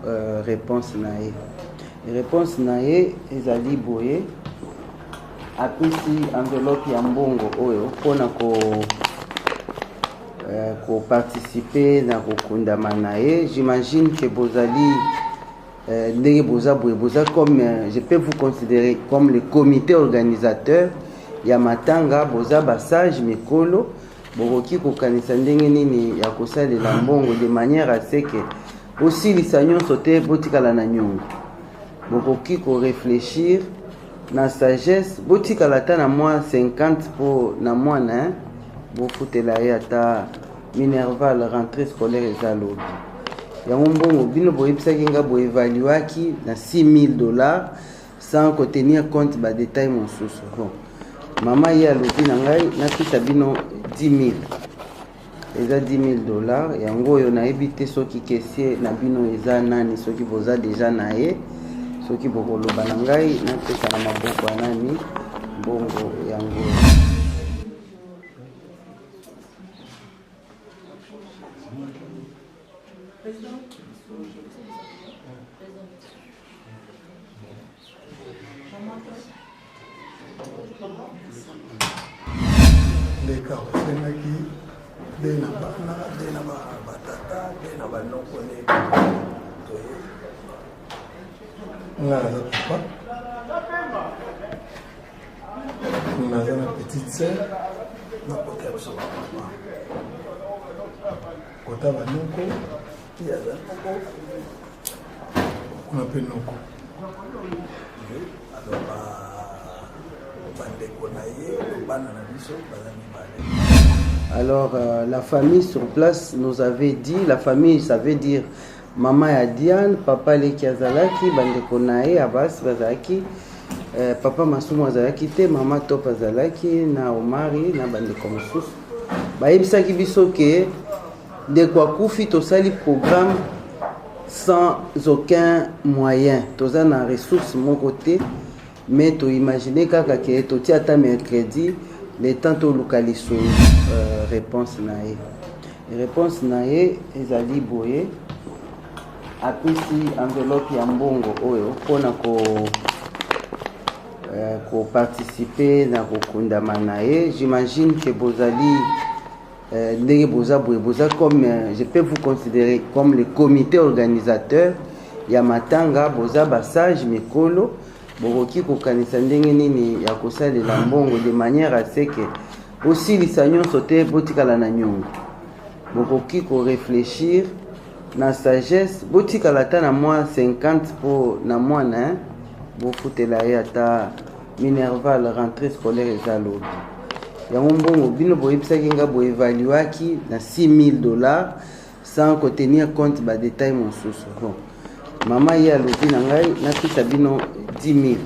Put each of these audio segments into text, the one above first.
réponse nae. Réponse nae ezali boye apesi enveloppe ya mbongo oyo pona ko participer na kokundama nae. J'imagine que bozali ndenge boza boye boza comme je peux vous considérer comme le comité organisateur ya matanga boza basage mikolo bokoki kokanisa ndenge nini ya kosalela mbongo de manière à ce que aussi lisanyo sote botikala na nyongo bokoki ko réfléchir na sagesse botikala ta na moi 50 pour na mwana bofutela ye ata minerval rentrée scolaire ezalobi yango mbongo bino boyebisaki nga boévaluaki na $6,000 sans tenir compte ba détail mosusu. Bon mama ye alobi na ngai napesa bino 10,000 eza $10,000 yango oyo nayebi te soki kesie na bino eza nani soki boza deja na ye soki bokoloba na ngai napesa na maboko ya nani mbongo yango les cas qui dena batata dena banoko ne ngala papa ngala na petite sœur na côté de son papa kota banoko ya banoko on appelle noko alors la famille sur place nous avait dit, la famille ça veut dire maman ya Diane, papa Leki Azalaki, bandeko nae Abbas Bazalaki, papa Masumu Azalaki te, maman Top Azalaki na Omari na bandeko mosusu bayebisaki biso ke de kwa kufi tosali programme sans aucun moyen toza na ressource mon côté mais to imaginer kaka ke to tiata mercredi le temps to localiser réponse nae. Réponse nae ezali boye apesi enveloppe ya mbongo oyo pona ko participer na kokundama nae. J'imagine que bozali ndenge boza boye boza comme je peux vous considérer comme le comité organisateur ya matanga boza basage mikolo bokoki kokanisa ndenge nini ya kosalela mbongo de manière à ce que aussi lisanyo sote botikala na nyongo bokoki ko réfléchir na sagesse botikala ta na moi 50 pour na mwana bofutela ye ata minerval rentrée scolaire ezalobi yango mbongo bino boyebisaki nga boévaluaki na $6,000 sans tenir compte ba détail mosusu. Bon mama ye alobi na ngai napesa bino 10,000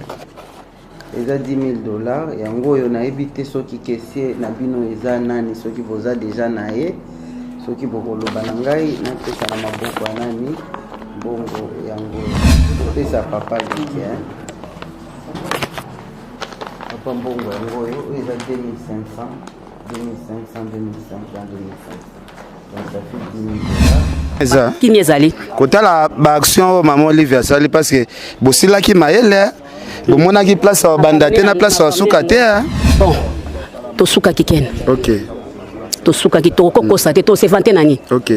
eza $10,000 yango oyo nayebi te soki kesie na bino eza nani soki boza deja na ye soki bokoloba na ngai napesa na maboko ya nani mbongo yango kopesa papa Leki papa mbongo yango oyo eza 2500 eza kini ezali kotala ba action maman Olivia sali parce que bosilaki mayele bomonaki place ya banda te na place ya suka te bon to suka kiken OK to suka ki to kokosa te to se vante nani OK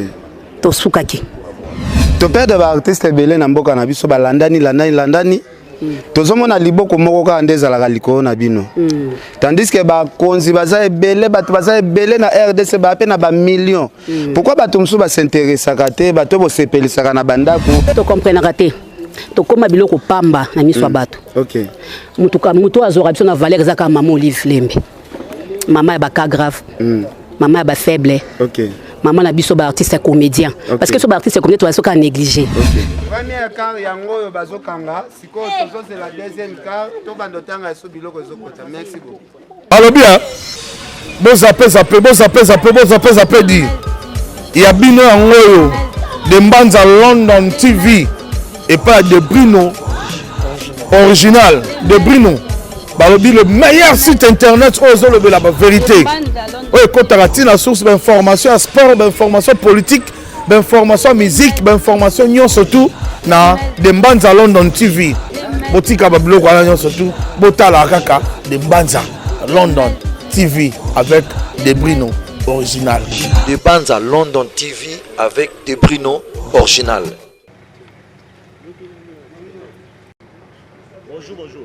to suka ki to perdre ba artiste belé na mboka na biso balandani tozomona liboko moko ka ndezala likolo na bino tandis que ba konzi baza ebele bato baza ebele na RDC ba pe na ba millions pourquoi bato msu ba s'intéressa kate bato bo sepelisaka na bandako to comprendre te to koma biloko pamba na miso bato. OK mutu azora biso na valeur zaka maman Olive Lembe maman ya ba cas grave maman ya ba faible OK maman na biso ba artiste comédien parce que so ba artiste comédien to asoka négliger. Premier quart yango yo bazokanga siko tozo c'est la deuxième quart to bandotanga so biloko ezokota. Merci beaucoup. Alors bien boza pesa dit il y a bino yango yo de Mbanza London TV et pas de Bruno original de Bruno balobi le meilleur site internet ozo la vérité. Oui, quand tu as la source d'information, sport, d'information politique, information musique information nyonso tout na de Mbanza London TV botika ba biloko wana nyonso tout botala kaka de Mbanza London TV avec De Brino original. De Mbanza London TV avec De Brino original. Bonjour, bonjour.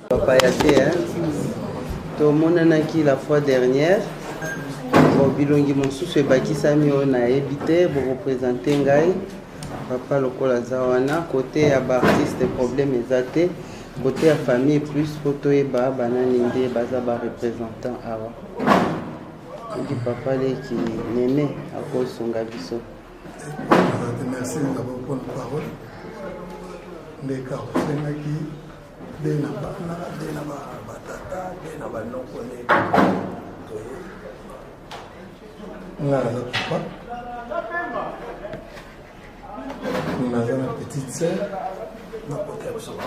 Papa Yaté, hein? Tout le monde a qui la fois dernière. Bon, bilongi mon sous baki sami on a évité pour représenter Ngai. Papa lokola zawana côté à artiste problème exacté. Côté à famille plus photo et ba banani ndé baza ba représentant awa. Ndi papa les qui néné à cause son gabiso. Merci d'abord pour la parole. Les carrosses qui dena batata dena banoko ne nga na papa nous avons une petite sœur na côté de son papa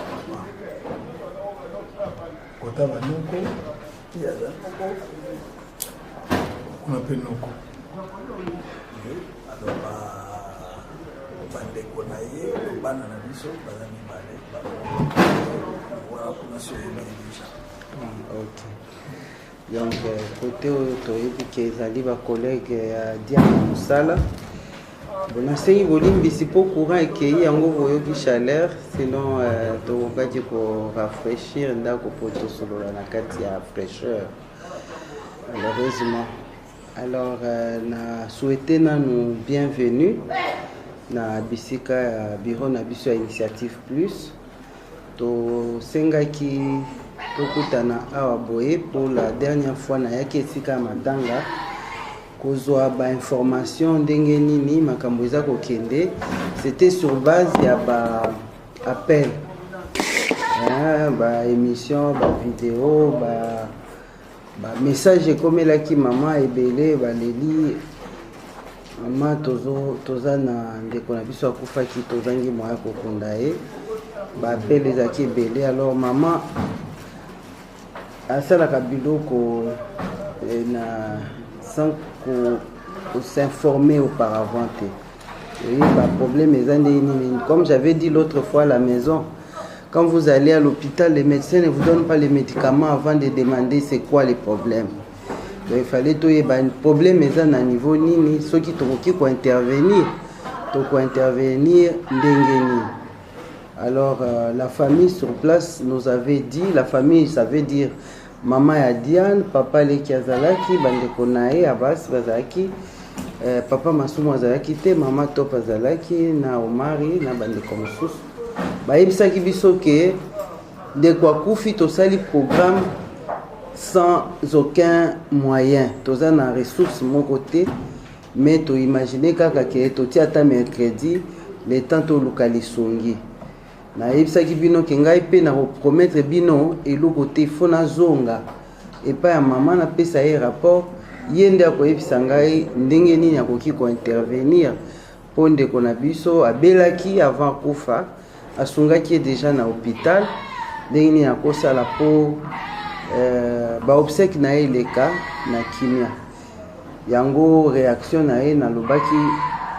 côté banoko il y a banoko on appelle noko alors bande konaye bana na biso bazami bale voilà pour sur ok donc côté autorité qui ezali ba collègue ya Diana Musala bon c'est bolimbisi po courant ekei yango boyoki chaleur sinon tokokaki ko rafraîchir ndako po tosolola na kati ya fraîcheur malheureusement. Alors na souhaité nanu bienvenue na bisika bureau na biso initiative plus to sengaki tokutana awa boye pour la dernière fois na yaki esika matanga kozwa ba information ndenge nini makambo eza kokende. C'était sur base ya ba appel ba émission ba vidéo ba message comme la ki maman ebele baleli maman toza na ndeko na biso akufaki tozangi moya kokunda ye ba appel ezaki ebele. Alors maman asalaka biloko na sans s'informer auparavant te. Oui, bah, problème comme j'avais dit l'autre fois à la maison, quand vous allez à l'hôpital, les médecins ne vous donnent pas les médicaments avant de demander c'est quoi les problèmes. Donc, il fallait tout y avoir un problème mais à niveau nini ceux qui t'ont intervenir ndengeni. Alors la famille sur place nous avait dit, la famille ça veut dire maman ya Diane, papa leki azalaki, bandeko nae abas bazalaki, papa masumu azalaki te, mama top azalaki na Omari na bandeko mosusu. Bayebisaki biso ke de Kwakufi tosali programme sans aucun moyen. Toza na ressource mon côté, mais to imaginer kaka ke toti ata mercredi le temps to lukali songi. Na yebisaki bino ke ngai pe na promettre bino eloko te fona zonga et pas ya maman na pesa ye rapport yende akoyebisa ngai ndenge nini akoki ko intervenir po ndeko na biso abelaki avant kufa asungaki déjà na hôpital ndenge nini akosala po ba obsèque na ye leka na kimia yango réaction na ye na lobaki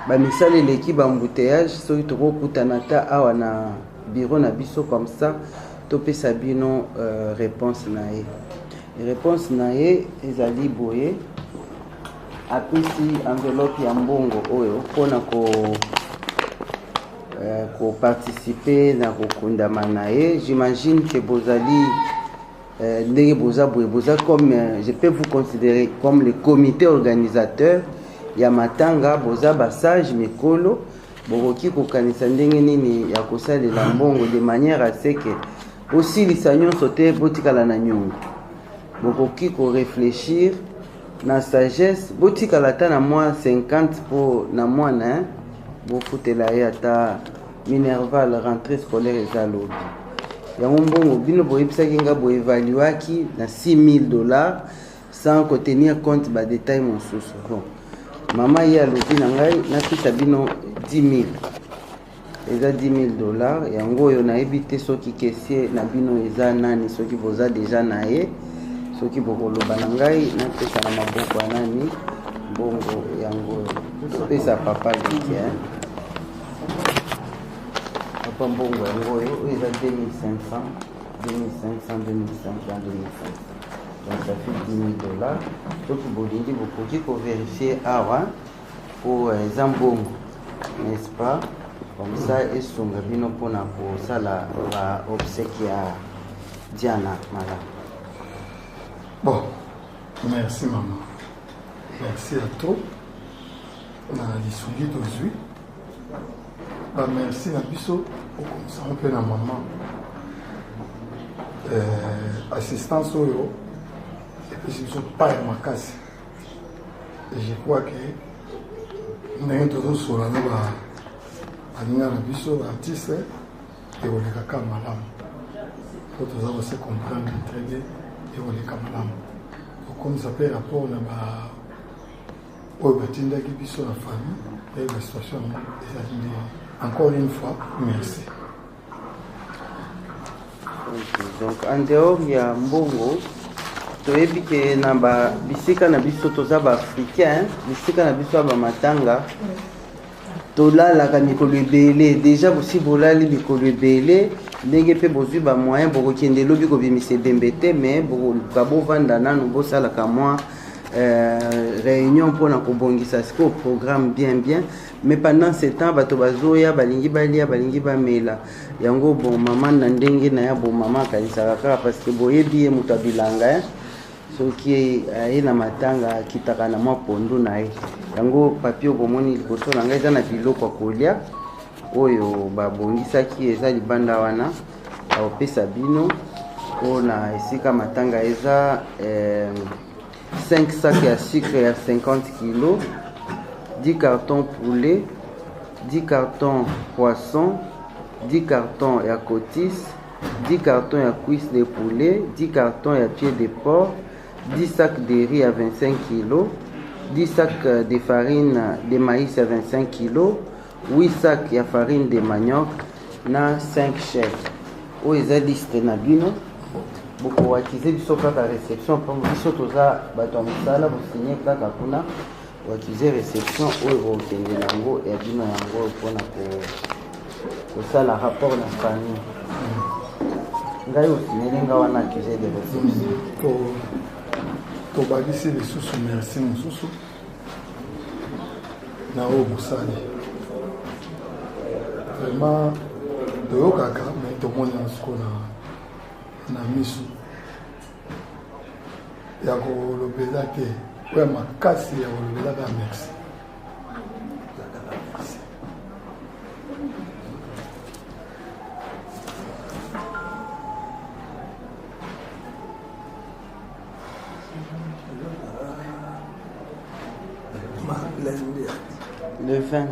ba misala eleki ba embouteillage soki tokokutana ta awa na bureau na biso comme ça topesa bino réponse na ye réponse na ye ezali boye apesi enveloppe ya mbongo oyo mpona ko participer na kokundama na ye. J'imagine que bozali ndenge boza boye boza comme je peux vous considérer comme le comité organisateur ya matanga boza basage mikolo bokoki kokanisa ndenge nini ya kosalela mbongo de manière à ce que osilisa nyonso te botikala na nyongo bokoki ko réfléchir na sagesse botikala ata na mwa 50 po na mwana bofutela ye ata minerval rentrée scolaire eza lobi yango mbongo bino boyebisaki nga boévaluaki na $6,000 sans tenir compte ba détail mosusu. Bon mama ye alobi na ngai napesa bino 10,000 eza $10,000 yango oyo nayebi te soki kesie na bino eza nani soki boza deja na ye soki bokoloba na ngai napesa na maboko ya nani mbongo yango topesa papa leki papa mbongo yango oyo eza 2500 donc ça fait $10,000 soki bolingi bokoki kovérifier awa po eza mbongo n'est-ce pas comme ça esunga bino mpona kosala ba obsèque ya Diana malamu. Bon, merci maman. Merci à toi. On a discuté aujourd'hui. Bah, merci à biso pour comme ça on peut na maman. Assistance oyo et puis c'est pas ma casse. Et je crois que nous avons toujours sur la nouvelle aninga na biso artiste et on est kaka malamu. Faut toujours aussi comprendre très bien. Et on est comme là. Comme ça fait rapport à ma Obatinda qui vit sur la famille et la situation. Encore une fois, merci. Donc en dehors il y a mbongo toyebi ke na ba bisika na biso toza ba africain bisika na biso ba matanga tolalaka mikolo ebele déjà bosi bolali mikolo ebele ndenge mpe bozwi ba moyen bokokende lobi kobimisa ebembe te mais bokoka bovanda nanu bosalaka mwa réunion mpona kobongisa siko programme bien mais pendant ce temps bato bazoya balingi balia balingi bamela yango bon mama na ndenge na ya bon mama akanisaka kaka parce que boyebi ye moto abilanga soki aye na matanga akitaka na mwa pondu na ye yango papier bomoni liboso na ngai eza na biloko ya kolia oyo babongisaki eza libanda wana aopesa bino mpona esika matanga eza 5 sacs ya sucre ya 50 kg 10 cartons poulet 10 cartons poisson 10 cartons ya cotis 10 cartons ya cuisse de poulet 10 cartons ya pied de porc 10 sacs de riz à 25 kg 10 sacs de farine de maïs à 25 kg 8 sacs ya farine de manioc na 5 chèvres oyo eza liste na bino bokowakize biso kaka réception mpo biso toza bato ya mosala bosinye kaka kuna wakize réception oyo bokende yango ya bino yango mpona kosala rapport na famille ngai osinyelenga wana accusé de réception tobakisi lisusu merci mosusu na oyo bosali vraiment toyokaka mais tomoni siko na miso ya kolobela te oyo makasi ya kolobelaka merci. Le 20.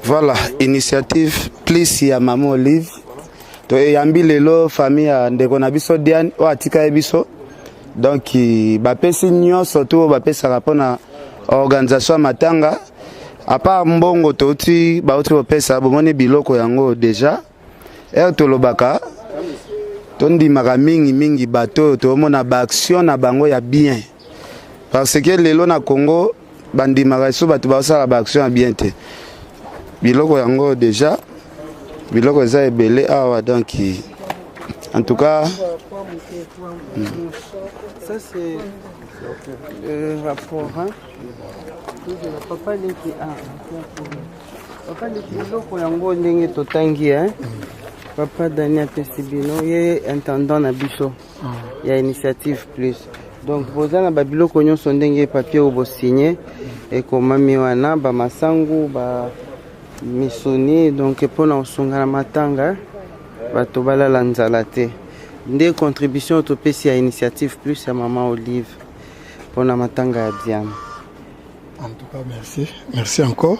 Voilà, initiative plus ya Maman Olive. To yambi lelo famille ya ndeko na biso Diane o atika e biso. Donc bapesi nyonso to bapesa rapona organisation matanga. A part mbongo toti bauti bapesa bomoni biloko yango déjà. Tolobaka tondimaka mingi bato to mona ba action na bango ya bien. Parce que lelo na Congo bandimaka so bato basala ba action ya bien te. Biloko yango déjà biloko eza ebele awa donc en tout cas ça c'est le rapport hein papa leki papa leki biloko yango ndenge totangi hein papa Daniel Pesibino ye intendant na biso ya initiative plus donc bozana ba biloko nyonso ndenge papier obo signé et komami wana ba masangu ba misoni donc pour na sunga na matanga bato balala nzala te nde contribution topesi ya initiative plus ya Maman Olive pour na matanga ya Diane. En tout cas merci encore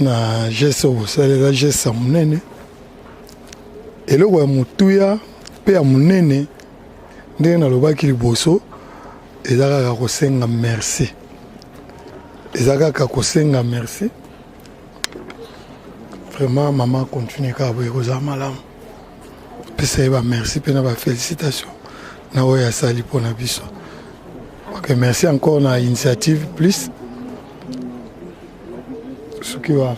na geste osalela geste monene eloko ya motuya pe ya monene ndenge nalobaki liboso eza kaka kosenga merci vraiment maman continue kaka boye kozala malamu pesa ye bamerci mpe na bafélicitation na oyo asali mpona biso. Ok, merci encore na initiative plus soki wana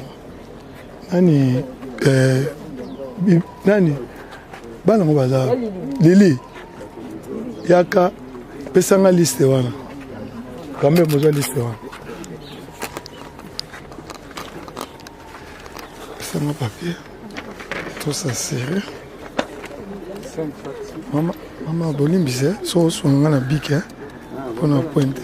nani bana ngo baza lili yaka pesanga liste wana kambe mozwa liste wana pesanga papier tout ça serré mama bolimbise so osunga na bike mpona pointe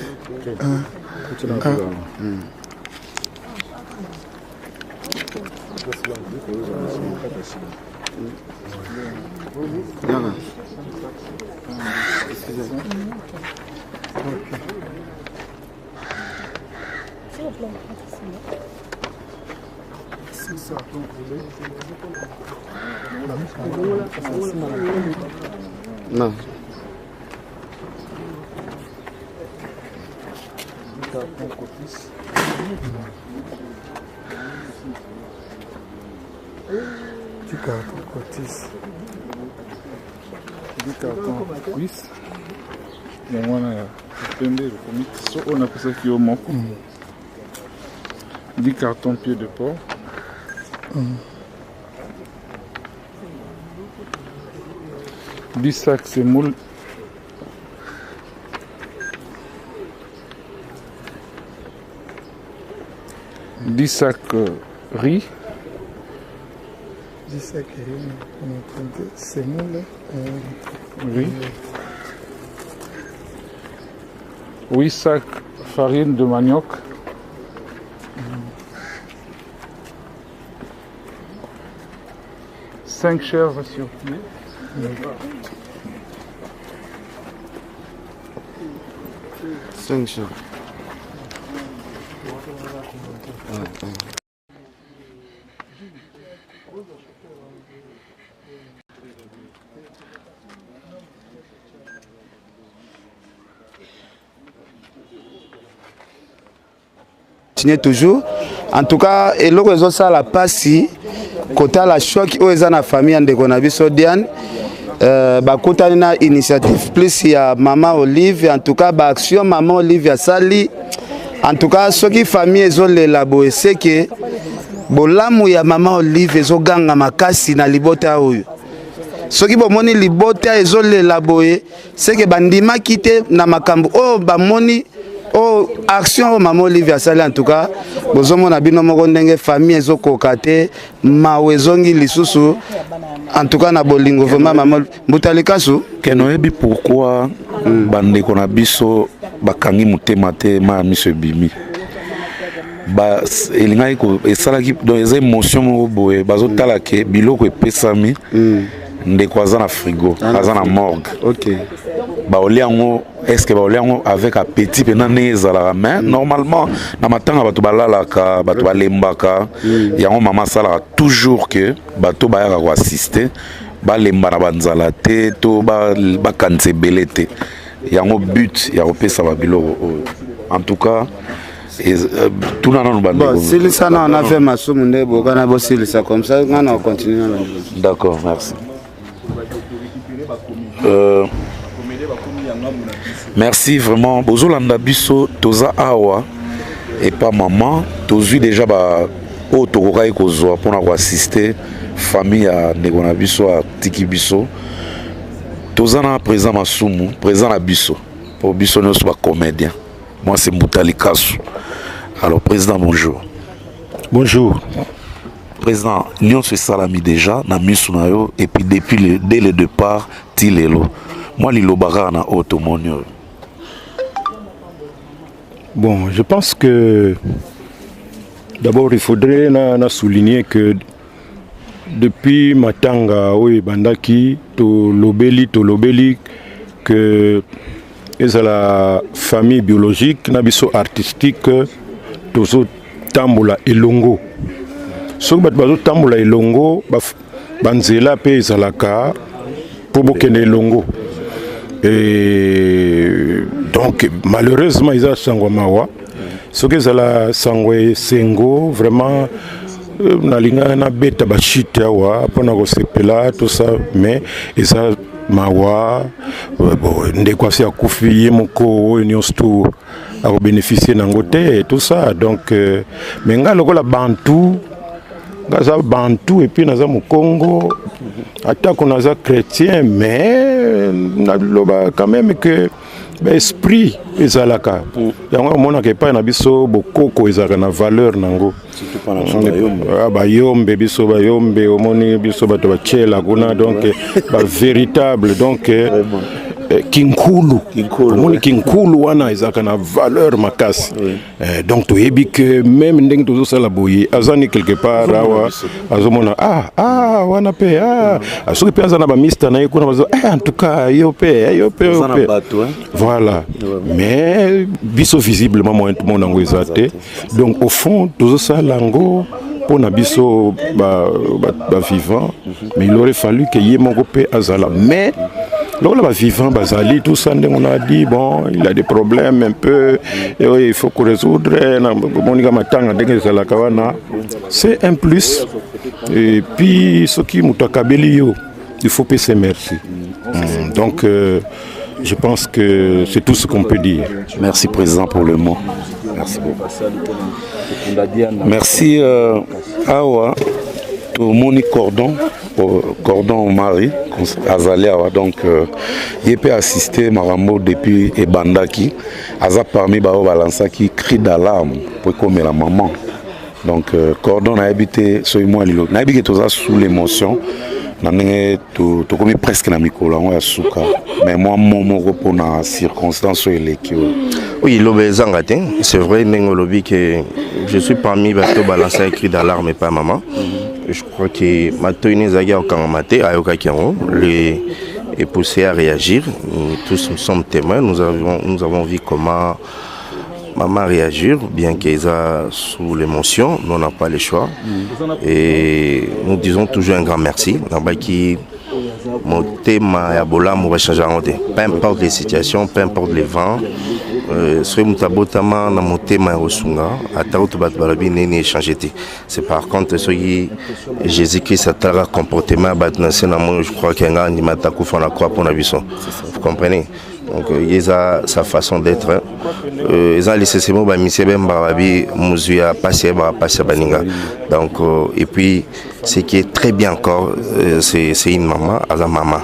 non. Du carton cotis. Du carton cuisse. Donc on a le comique. So on a passé qui au moko. 10 cartons pieds de porc. 10 sacs semoule. 10 sacs riz. 10 sacs riz, on a semoule. Riz. 8 sacs farine de manioc. Cinq chèvres sur pied. Cinq chèvres. Toujours. En tout cas, et le réseau ça la passe côté la choc où est na famille de Konabiso Diane. Bah côté na initiative plus il y a maman Olive en tout cas bah action maman Olive ya sali. En tout cas ceux qui famille ezo l'élaborer c'est que bolamu ya maman Olive ezo ganga makasi na libota oyo. Ceux qui bomoni libota ezo l'élaborer c'est que bandima kite na makambo oh ba moni oh action maman Olivia Sali en tout cas bozomo na bino moko ndenge famille ezo kokate mawezongi lisusu en tout cas na bolingo vraiment maman Mbutalikasu kenoyebi pourquoi bandeko na biso bakangi mutema te ma miso bimi ba elingai ko esalaki donc les émotions moko boye bazotala ke biloko epesami ndeko aza na frigo aza na morgue. OK. Baoliango est-ce que baoliango avec appétit pendant nezala mais normalement na matanga bato balalaka bato balembaka yango mama sala toujours que bato bayaka ko assister balemba na banzala te to ba kanze belete yango but ya kopesa babilo en tout cas tout na non bandeko si ça on a fait masumu ndebo kana bo si ça comme ça on va continuer. D'accord, merci. Merci vraiment. Bozolanda biso toza awa et pas maman. Tozu déjà ba o tokokai kozwa pona ko assister famille à Negona biso à Tiki biso. Toza na présent masumu, présent na biso. Pour biso nous sommes comédiens. Moi c'est Mbutalikasu. Alors président bonjour. Bonjour. Président, Lyon se salami déjà na misunayo et puis depuis dès le départ tilelo. Moi lilobara na automonio. Bon, je pense que d'abord il faudrait souligner que depuis Matanga oui bandaki to lobeli que c'est la famille biologique nabiso artistique tozo tambola elongo. So bat bazo tambola elongo banzela pe ezalaka pour bokene elongo. Et donc malheureusement ils ont sangwa mawa ce que ça la sangwe sengo vraiment na linga na beta bashita wa pona ko sepela tout ça mais ils ont mawa bon ndeko asi akufi yemoko union tour a bénéficier nangote et tout ça donc mais nga lokola bantu gaza bantu et puis naza Congo attaque naza chrétien mais na loba quand même que esprit ezalaka yango mona ke pa na biso bokoko ezalaka na valeur nango surtout pas na ba yombe biso ba yombe omoni biso bato ba chela kuna donc ba véritable donc kinkulu omoni kinkulu wana ezalaka na valeur makasi donc toyebi que même ndenge tozosala boye azani quelque part awa azomona wana pe soki mpe aza na bamista na ye kuna bazo en tout cas yo pe voilà mais biso visiblement moyen tout monde yango eza te donc au fond tozosala yango mpona biso ba vivant mais il aurait fallu que ye moko pe azala mais donc là, vivant, Bazali, tout ça, on a dit, bon, il a des problèmes un peu, et oui, il faut qu'on résoudre. C'est un plus. Et puis, ce qui m'a il faut payer merci. Donc, je pense que c'est tout ce qu'on peut dire. Merci, Président, pour le mot. Merci beaucoup. Merci, Awa, pour mon cordon mari Azalia donc il peut assister Marambo depuis Ebandaki Aza parmi bao balansaki cri d'alarme pour comme la maman donc cordon a habité so moi lilo na habité toza sous l'émotion na ndenge to comme presque na mikolo ya suka mais moi momo ko na circonstance eleki. Oui, l'obézangate, c'est vrai, Nengolobi, que je suis parmi les balancés un cri d'alarme et pas maman. Je crois que Matoine Zaga Okamate, Ayoka Kiango, est poussé à réagir. Tous nous sommes témoins, nous avons vu comment maman réagir, bien qu'elle soit sous l'émotion, nous n'avons pas le choix. Et nous disons toujours un grand merci. Mon thème va changer. Peu importe les situations, peu importe les vents. C'est par contre ce qui Jésus-Christ a un comportement, je crois qu'il y a un animateur qui fait la croix pour la vie. Vous comprenez? Donc il a sa façon d'être. Ils ont laissé ces mots, donc et puis ce qui est très bien encore, c'est une maman, maman.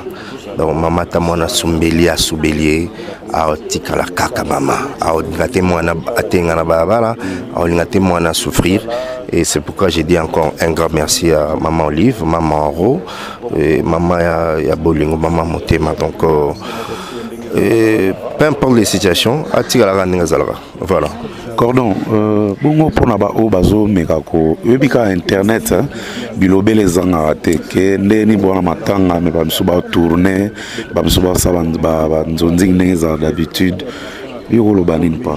Donc maman ta mona sumbeli a subelier a tika la kaka maman a ngate mona atenga na babala a ngate mona souffrir et c'est pourquoi j'ai dit encore un grand merci à maman Olive, maman Ro et maman ya bolingo maman Motema. Donc peu importe les situations a tika la nganga zalaka. Voilà. Cordon, bongo pona ba o bazo mekako yebika internet bilobe les angate ke ndeni bona matanga me ba msuba tourner ba msuba saband ba nzonzi neza d'habitude yolo banine pas.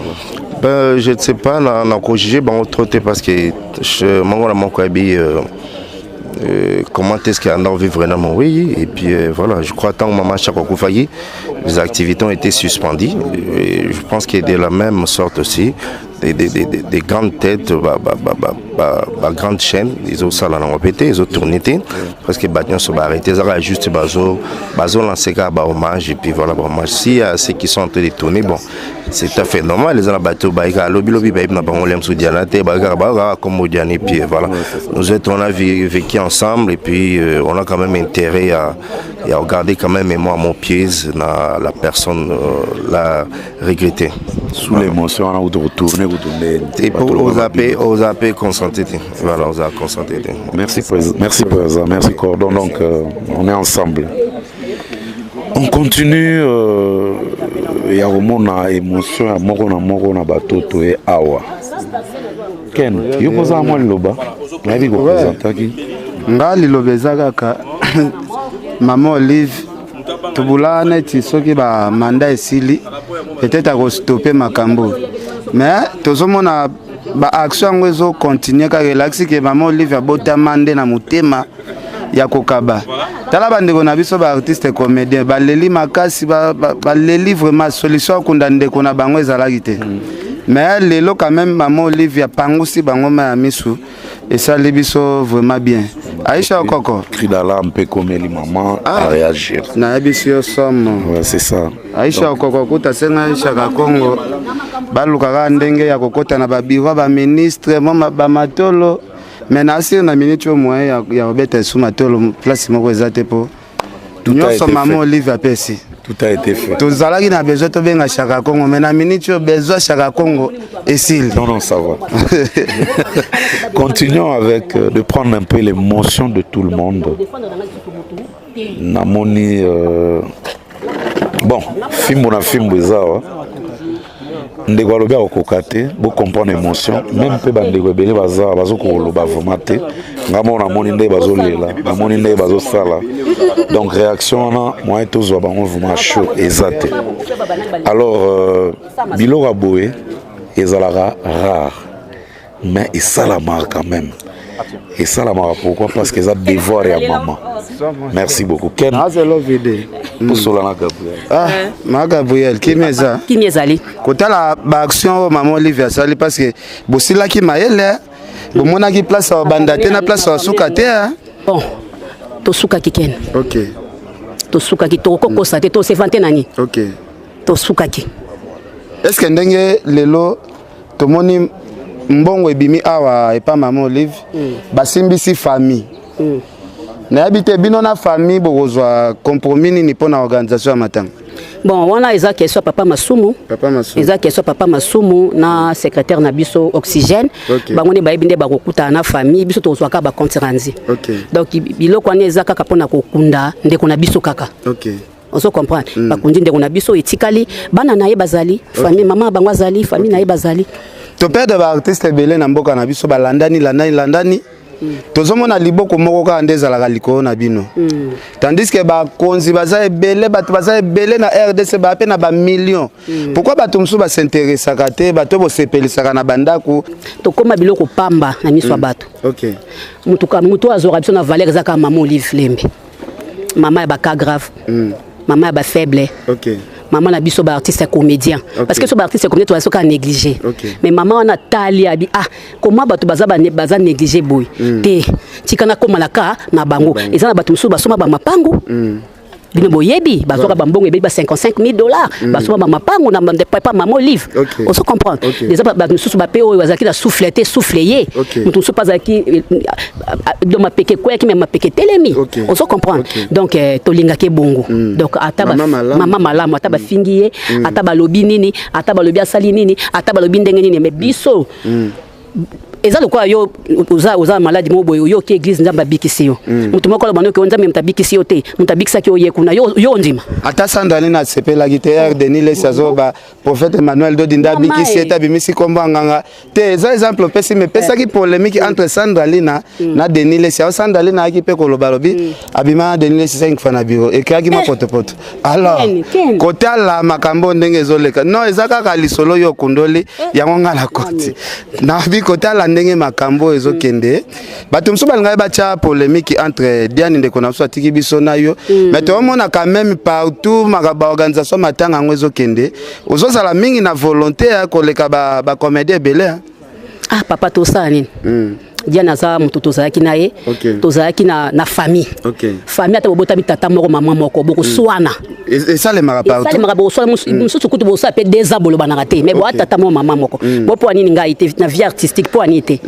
Je ne sais pas na ko juger ba autorité parce que mango la moko abi comment est-ce qu'il y a un envie vraiment, oui, et puis voilà, je crois tant que maman Chakoko Faye, les activités ont été suspendues, et je pense qu'il y a de la même sorte aussi, des grandes têtes, grandes chaînes, ils ont ça là dans pété, ils ont tourné, parce que Badian se va arrêter, ils ont juste bazo lancé un hommage, et puis voilà, bon, si ceux qui sont en train de tourner, bon, c'est tout à fait normal, les gens battu, lobby, et puis voilà, nous on a vécu ensemble, et puis on a quand même intérêt à regarder quand même, et moi, mon pied, la personne l'a regretté. Sous l'émotion, on a retourné. Et pour aux AP consentés. Voilà, aux AP consentés. Merci président, merci Cordon. Donc on est ensemble. On continue. Il y a vraiment une émotion, à moko na batoto et awa. Ken, yo posa moi loba. Na bi ko présenter ki. Ngali lobezaka ka maman Olive tubula neti soki ba manda esili peut-être à stopper makambo. Mais tozomona ba action ngo ezo continuer ka relaxi ke maman Olive abota mande na mutema ya kokaba. Tala bandeko na biso ba artiste comédien baleli makasi baleli vraiment solution kunda ndeko na bango ezalaki te. Mais lelo quand même maman Olive ya pangusi bango ma misu et ça les biso vraiment bien. Aïcha Koko cri d'alarme peut comme les mamans à réagir. Na biso somme. Ouais, c'est ça. Aïcha Koko kuta senga Aïcha Kongo balukaka ndenge ya kokota na ba biro ba ministre ba matolo menasi na minute au moins ya obeta sous matolo place moko ezate po. Nyonso maman Olive apesi. Tout a été fait. Tous allons na besoin de benga Chaka Kongo, mais na minute besoin Chaka Kongo et s'il. Non, ça va. Continuons avec de prendre un peu l'émotion de tout le monde. Namoni bon, film bizarre. Ndeko lobi okokate, bo comprendre émotion, même peu bandeko ebele bazar bazo ko loba vomate. Ngamo na moni nde bazo lela, na moni nde bazo sala. Donc réaction na moi tous bango vraiment chaud exact. Alors biloko aboé ezalaka rare. Mais il s'alamara quand même. Et ça la marque pourquoi parce que ça devoir à maman. Merci beaucoup. Ken. Pour Solana Gabriel. Ah, ma Gabriel qui meza. Qui mezali. Kota la action maman Olivia sali parce que bosila ki maele bo mona ki place au bandate na place au sukate. Bon. To suka ki ken. OK. To suka ki to koko sa te to se vante nani. OK. To suka ki. Est-ce que ndenge lelo to moni mbongo ebimi awa epa maman Olive basimbisi famille na habite bino na famille bokozwa compromis ni pona organisation ya matanga. Bon wana eza question papa Masumu eza question papa Masumu na secrétaire na biso oxygène bango ne bayebinde bakokuta na famille biso tozwaka ba compte rendu. Donc biloko wana eza kaka pona kokunda ndeko na biso kaka. OK. On se comprend. Bakundi ndeko na biso etikali bana na ye bazali famille maman bango azali famille na ye bazali. To père de artiste belé na mboka na biso balandani tozomona liboko moko ka ndezala likolo na bino tandis que ba konzi baza ebele bato baza ebele na RDC ba pe na ba millions pourquoi bato msu ba s'intéressa kate bato bo sepelisaka na bandako to koma biloko pamba na miso bato. OK mutu azora biso na valeur zaka maman Olive Lembe maman ya ba cas grave maman ya ba faible. OK maman na biso ba artiste comédien parce que so ba artiste comédien to asoka négligé mais maman on a tali abi comment bato baza négligé boy te tikana komalaka na bango ezana bato musu basoma ba mapangu bino boyebi bazoka bambongo ebi ba $55,000 basoma ba mapangu na papa maman Olive on se comprend déjà ba musu ba peo wazaki na souffler mutu musu pas aki do mapeke kwa ki même mapeke telemi on se comprend donc tolinga ke bongo donc ataba mama malamu ataba fingiye ataba lobi nini ataba lobi asali nini ataba lobi ndenge nini mais biso ezalo kwa yo uza maladi mobo yo ke église nzamba bikisi yo mutu moko lo banoko nzamba mtabikisi yo te mtabikisa ki oye kuna yo ndima ata sandali na sepela gitaire Denis Les Sazoba prophète Emmanuel Dodinda bikisi eta bimisi komba nganga te za exemple pesi me pesa ki polémique entre Sandali na Denis Les Sazoba Sandali na ki pe koloba lobi abima Denis Les 5 fana biro e kaki ma potopoto alors côté la makambo ndenge ezoleka non ezaka ka lisolo yo kundoli yango ngala koti na bi côté la ndenge makambo ezokende bato mso balinga bacha polémique entre Diane ndeko na so atiki biso na yo mais to mona quand même partout makaba organisation matanga ngo ezokende ozozala mingi na volonté ya koleka ba comédien belé papa to sa nini Diana za mutu tozalaki na ye tozalaki na famille famille ata bobota bitata moko maman moko boko swana et ça les marapautu ça les marapautu mususu kutu bosa pe déjà bolo banarate mais bo atata mo maman moko bo po anini ngai te na vie artistique po anite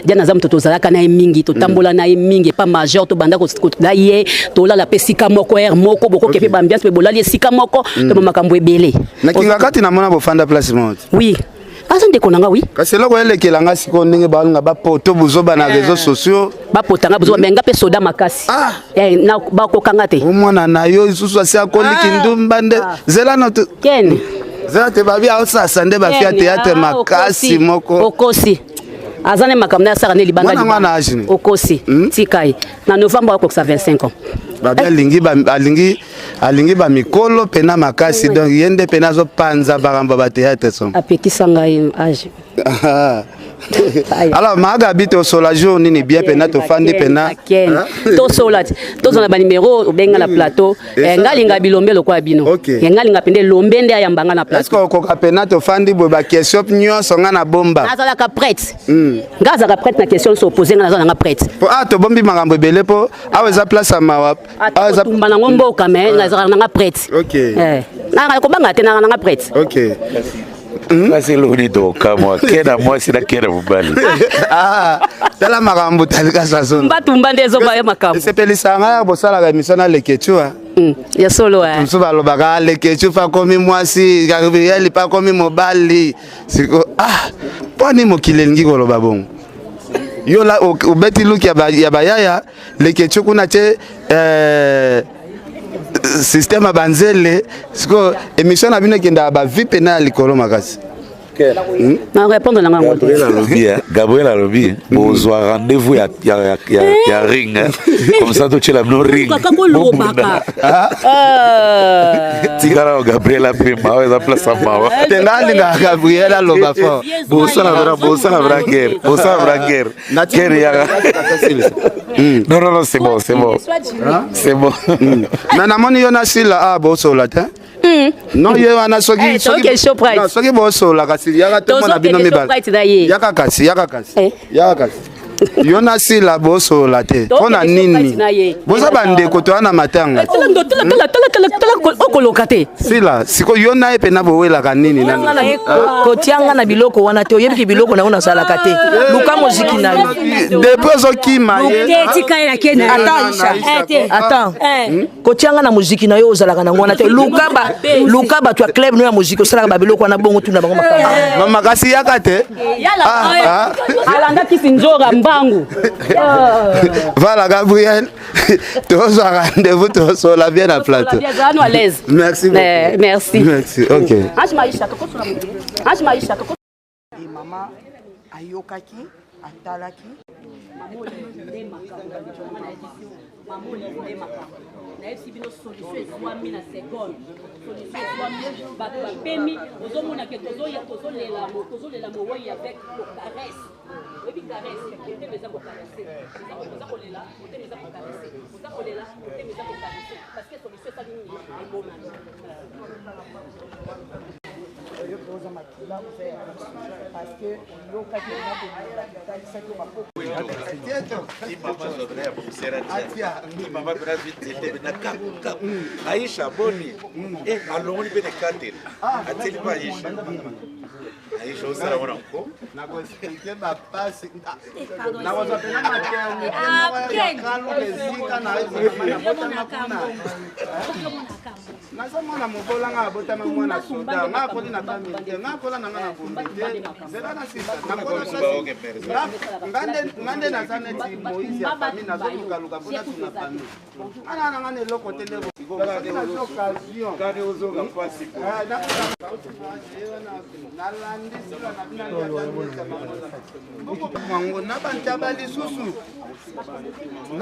Diana za mutu tozalaka na ye mingi to tambola na ye mingi pas majeur to banda ko na ye to la pesika moko moko boko kepe ba ambiance pe bolali sika moko to makambo ebele na kingakati na mona bo fanda place mode oui azonde konanga oui kasi loko elekelanga siko ndenge balanga ba poto buzoba na réseaux sociaux ba potanga buzoba menga pe soda makasi na ba kokanga te omwana na yo isusu asi akoliki ndumba nde zela no ken zela te babi ausasa nde ba fia théâtre makasi moko okosi azane makamna sara ne libanga okosi tikai na novembre ko 25 ans babi alingi ba mikolo pena makasi donc yende pena zo panza baramba ba théâtre son apekisa ngai age alors maga bito sola jour nini bien pena to fandi pena to sola to zona ba numéro benga na plateau ngalinga bilombe lokwa bino ngalinga pende lombe nde ayambanga na plateau est-ce que ko kapena to fandi bo ba question nyonso nga na bomba azala ka prête ngaza ka prête na question so poser nga na prête to bombi makambo belé po aweza place ma aweza tumba na ngombo kame ngaza na prête na ko banga te na prête Kasi loni doka moi kena moi sina kena mubali tala makambo talika sazo mbatumba ndezo ba makambo sepelisa nga bosala ga misana lekechua ya solo mso balobaka lekechu fa komi mwasi Gabriel pa komi mobali siko poni mokile ngi koloba bongo yo la obeti look ya bayaya lekechu kuna che système banzele siko émission na bino kenda ba vie pena likolo makasi na répondre na ngango Gabriel Alobi bozwa rendez-vous ya ring comme ça to chela no ring tikara Gabriel apima wa place mawa tengali na Gabriel aloba fort bosala braguer guerre ya non c'est bon mais na moni yona sila bosola ta non ye wana soki bosola kasi yaka te mona bino mibala yaka kasi yona sila bosola te pona nini boza bandeko to wana matanga okolokate sila siko yona epe na bowelaka nini kotianga na biloko wana te oyebi biloko na una salaka te luka moziki na yo depuis okima attends kotianga na moziki na yo ozalaka na ngwana te luka ba to club no ya moziki osalaka ba biloko wana bongo tuna bango makamba mama kasi yaka te alanga kisinzoga mbangu. Voilà, Gabriel. Tous à rendez-vous, tous la bien à plateau. À l'aise. Merci beaucoup. Merci. Merci. Ok. Et maman ayokaki, atalaki. nayebi bino solution ezwami na seconde solution ezwami bato bapemi ozomona ke tozolela mowei avec caresse oyebi caresse motema eza kocaresse oza kolela motema eza kocaresse oza kolela motema eza kocaresse parce que solution esali nini emonani oza makila parce que oyokaki nakotalisaki Aisha Boni alongoli pe ne katel ateli pa Aisha Aisha osala wana ko na ko expliquer ba passe na ko zapena materne ya kalo mezika na hizo na bota makuna na somo na mobola nga bota mwana soda nga ko na kamenge nga ko na nga na bombete zela na sisa na ko ngande na zane ti Moïse ya famille na zo luka bona tuna famille ana nga ne loko tele ko ga de occasion ga de ozoga pasi Mango na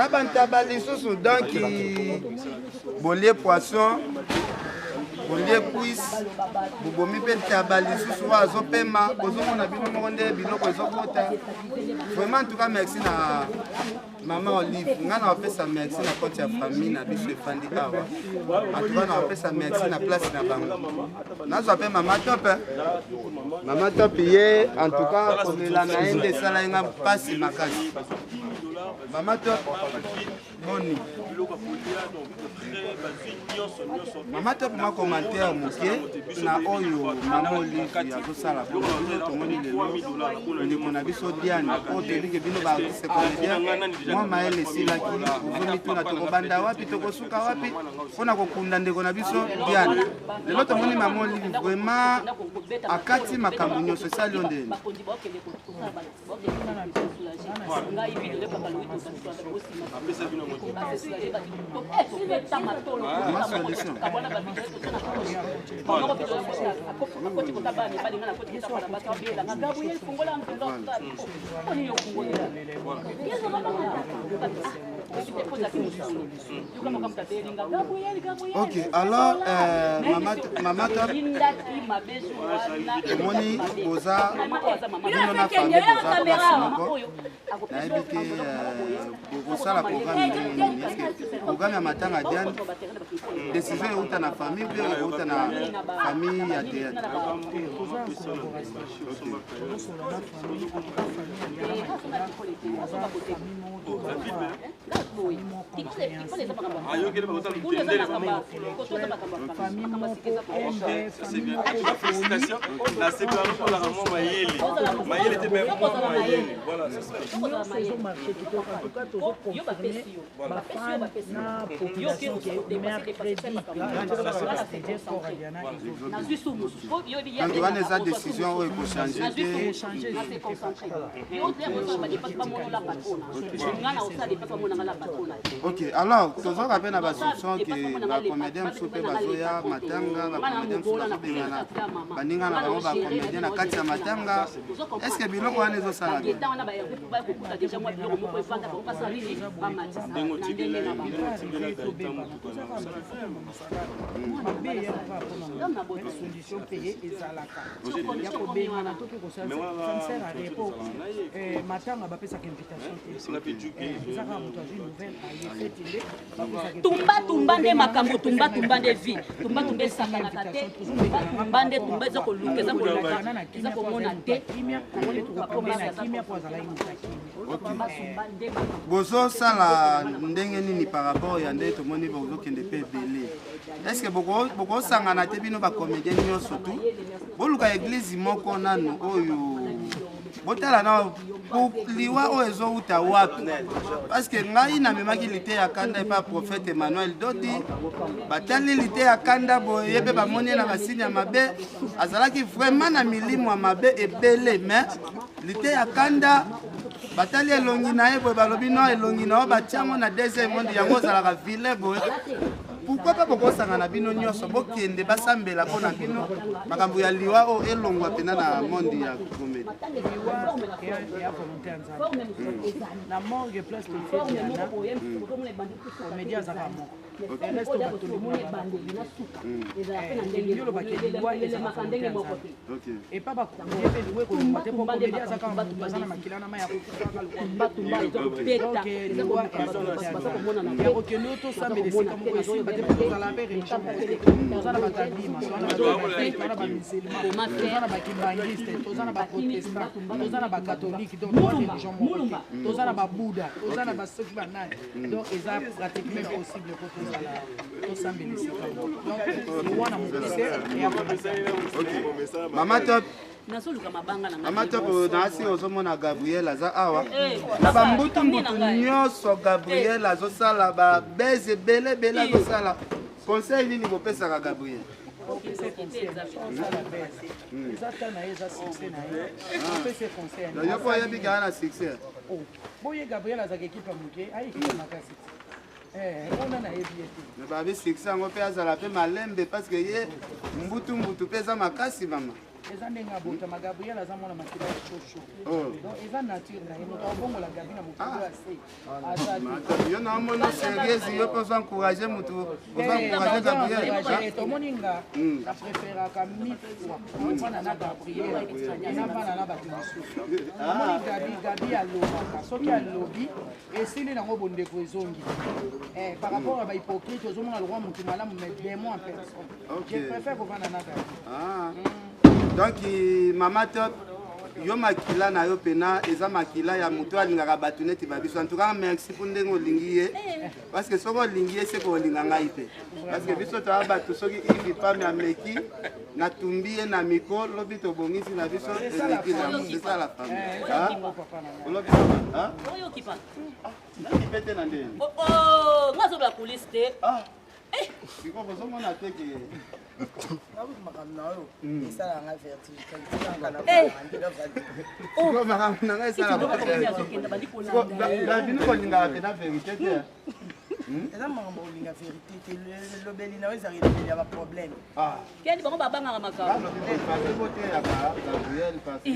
bantaba lisusu donc bolie poisson bolie cuisse bobomi pe taba lisusu azopema bozomona bino moko nde biloko ezokota vraiment en tout cas merci na Maman Olive, nga na wapesa merci na koti ya famille na biso efandi awa. En tout cas na wapesa merci na place na bango. Nazwa pe Mama Top. Mama Top ye en tout cas kolela na ende sala nga pasi makasi. Mama Top boni. Mama Top ma commentaire moké na oyo Mama Olive ya kosala bo tomoni lelo ndeko na biso Diane o telinge bino ba artiste comédien. Moi maele silaki uvumi tuna tokobanda wapi tokosuka wapi mpona kokunda ndeko na biso Diane lelo tomoni Mama Olive vraiment akati makambo nyonso esali ondeni Ok, alors Maman Top, Moni, Boza, Bino na famille, Boza, Basimoko, naibiki Boza la programme ya matanga Diane, décision euta na famille, bien euta na famille ya théâtre. Félicitations. La séparation pour la maman Maëlle. Maëlle était même pas Maëlle. Voilà, c'est ça. Antoine eza décision oyo ekochange te. Ok, alors tozoka mpe na basolution ke bacomédien mosusu mpe bazoya matanga bacomédien mosusu bazobengana baninga na bango bacomédien na kati ya matanga estce biloko wana ezosala bien solution payée ezalaka ya kobengana to mpe kosala sincère à repos matanga bapesaka invitation te ezaka moto azwi nouvelle ayefetele tumba nde makambo tumba nde vie tumba esakanaka te tumba nde tumba eza koluka eza komona te bozosala ndenge nini par rapport ya nde tomoni bozokende mpe ebele estce bokosangana te bino bacomédien nyonso tu boluka eglize moko nanu oyo botala na liwa oyo ezouta wapi parce que ngai namemaki lite ya kanda epa prophète Emmanuel Dodi batali lite ya kanda boye mpe bamoni na basini ya mabe azalaki vraiment na milimo ya mabe ebele mais lite ya kanda batali elongi na ye boye balobi no elongi na yo batiango na deuxième monde yango ozalaka vilain boye pourquoi pas bokosanga na bino nyonso bokende basambela mpo na bino makambo ya liwa oyo elongwa mpena na monde ya komedi ya volonté ya nzambe na morgue place totiediana comédie azaka moko reste bato limongi olobaki liwa ezalaka volonté ya nzambe epa bakomie mpe liwa ekolongwa te mpo comédie azaka bato baza na makila na mai ya ya kokende oyo tosambela esika moko esimba te mpo tozala mpe religion toza na bato abima toza na bamisilma toza na bakimbangiste toza na baprotestant toza na bakatholike donc toza religion moko te toza na babuda toza na basoki banani donc eza pratiquement impossible po tozala tosambela esika moko donc wana mokuse eya mama top nasoluka mabanga na mama top nasi ozomona Gabriel aza awa na bambutu nyonso Gabriel azosala babeze ebele azosala conseil nini bopesaka Gabriel eza ta na ye eza succès na ye opesa conseil yo po oyebikaka na succès boye Gabriel azaka ekipe ya moke ayekipe makasi ona nayebi ye te me babi succès yango mpe azala mpe malembe parce que ye mbutu mpe eza makasi mama eza ndenge abotama Gabriel aza mwana makila ya shosho donc eza nature na ye moto abongola gabi na mokolo ya se yo naomona sérieuse yo mpe oza encourage motu oza encourage Gabriel tomoni nga napréféraka mifwa mfana na Gabriel eza mfana na bato mosusu omoni gabi alobaka soki alobi esili nango bondeko ezongi par rapport à bahypocrite ozomona lokwa motu malamu mais démon en personne je préfère kovanda na gabi donc mama top yo makila na yo pena eza makila ya moto alingaka bato neti babiso en tout cas merci pour ndenge olingi ye parce que soki olingi ye seko olinga ngai mpe parce que biso toya bato soki ivi pame ameki natumbi ye na miko lobi tobongisi na biso eleki eza la femme olobi nakipe te na ndeni ngazoba kulisi te siko bozomona te ke makambo na oyo esalaka nga vertige makambo na ngai esalabino kolingaka pena verité te eza makambo olinga verité te lobeli na oyo ezaka elobeli ya baproblème kendi bango babangaka makambo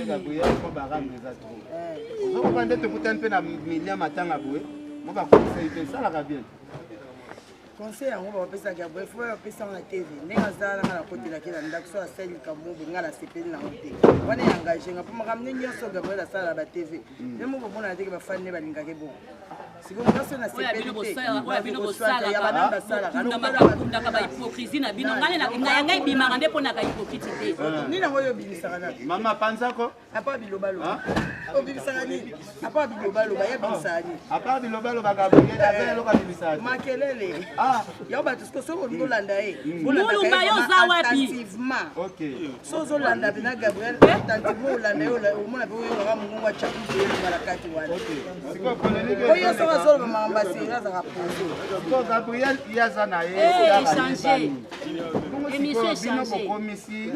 Gabriel po barambe eza tro ozokoka nde tokutani mpe na milia matanga boye mobakomisa ipe esalaka bien conseil yango bapesaka Gabriel fo bapesanga na tv ndenge azalanga na kotelaki na ndako so asali likambo boye nga nasepeli nango te wana engage nga mpo makambo nde nyonso Gabriel asalaka batv nde moko bomona teke bafani nde balingaki bongo sikoyo nyonso nasepeli tebasalaka bahypocrisie na bino ngai ebimaka nde mpo naka hypocrite te nini yango oyo obimisaka na mama panzako apa bilobaloba obimisaka nini apa bilobaloba ye bimisaka nini apa bilobaloba Gabriel aza eloko abimisaka makelele yao bato siko soki olingi olanda ye mulumba yo oza wapi so ozolanda pena Gabriel attentivement olanda ye omona mpe oyokaka mongongo achapize elonga na kati wana oyo soki azoloba makambo aseri azaka pose Gabriel ye aza na ye bino bokomisi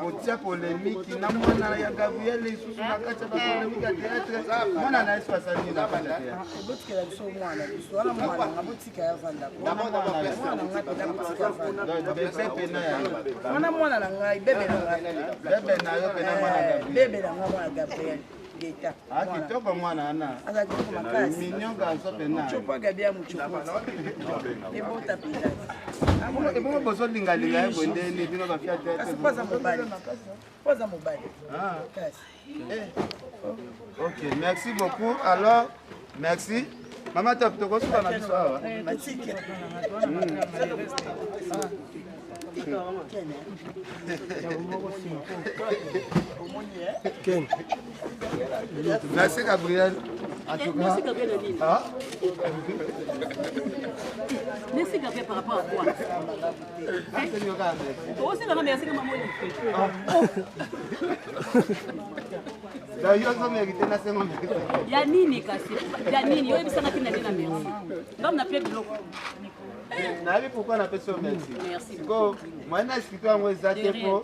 kotia polémiki na mwana ya Gabriel lisusu na kati ya bapolémike ya théâtre mwana na yesu asali na banda te botikela biso mwana biso wana mwana nga botika ya vandako mwana na ngai bebe na ngai bebe na ngai mwana Gabriel Geta kitoko mwana wana aza kitoko makasi mignon garçon pena chopa gabi ya muchopa ebota pila ebongo bozolingalinga ye bondeni bino bafia tete poza mobali kasi ok merci beaucoup alors merci mama top tokosuka na biso awa merci Gabriel. Merci Gabriel. Merci Gabriel par rapport à quoi? Aussi la merci que maman. D'ailleurs, ça mérite na sema. Ya nini kasi? Ya nini? Yo bisana kina tena merci. Ngam na pia biloko. Na vie pourquoi on appelle ça merci? Merci. Go, moi na expliquer moi ça te pour.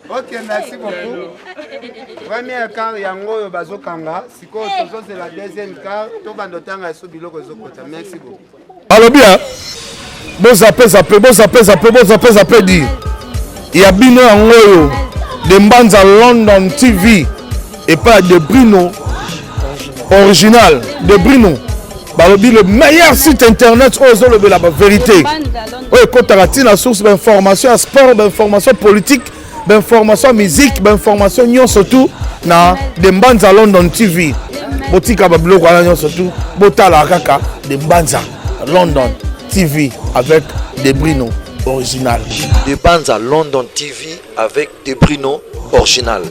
Ok, merci beaucoup. Premier quart yango bazokanga, siko tozo c'est la deuxième quart, to bandotanga so biloko ezokota. Merci beaucoup. Alors bien. Bon zappé dit. Il y a bino yango de Mbanza London TV et pas de Bruno original de Bruno. Balobi le meilleur site internet ozo le la vérité. Oui, quand tu as la source d'information sport, d'information politique, d'information musique, d'information nyon surtout na de Mbanza London TV. Botika bablo kwa nyon surtout botala kaka de Mbanza London TV avec des Bruno original. De Mbanza London TV avec des Bruno original.